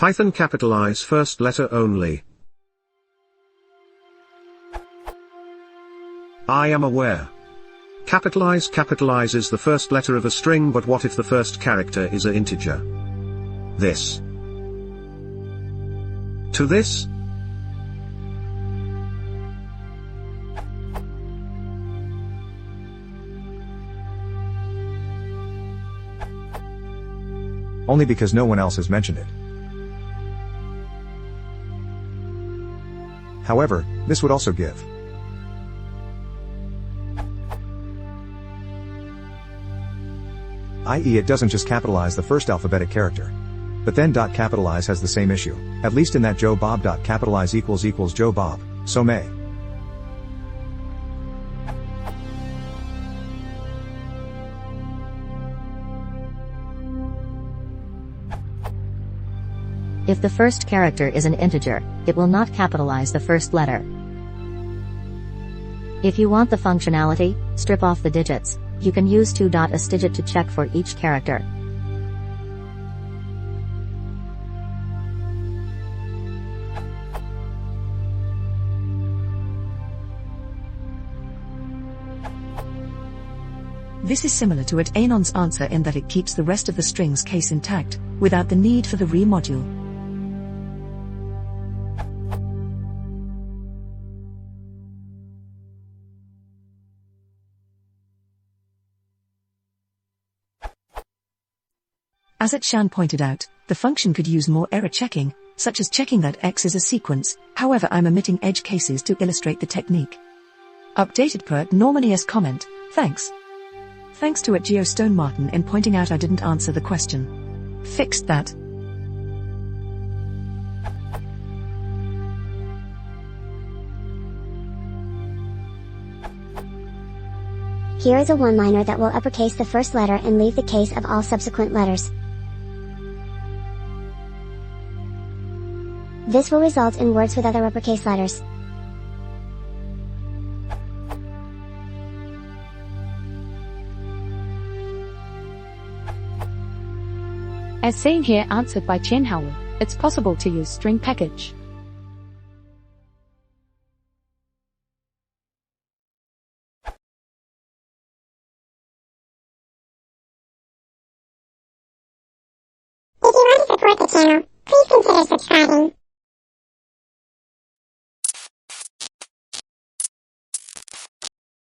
Python capitalize first letter only. I am aware. Capitalizes the first letter of a string, but what if the first character is an integer? This. To this? Only because no one else has mentioned it. However, this would also give. I.e., it doesn't just capitalize the first alphabetic character. But then .capitalize has the same issue, at least in that Joe Bob .capitalize equals Joe Bob, so may. If the first character is an integer, it will not capitalize the first letter. If you want the functionality, strip off the digits. You can use 2.asdigit to check for each character. This is similar to Anon's answer in that it keeps the rest of the string's case intact, without the need for the re module. As Shan pointed out, the function could use more error checking, such as checking that X is a sequence. However, I'm omitting edge cases to illustrate the technique. Updated per Norman comment, thanks. Thanks to Geostone Martin in pointing out I didn't answer the question. Fixed that. Here is a one-liner that will uppercase the first letter and leave the case of all subsequent letters. This will result in words with other uppercase letters. As seen here, answered by Chen Howell, it's possible to use string package. If you want to support the channel, please consider subscribing.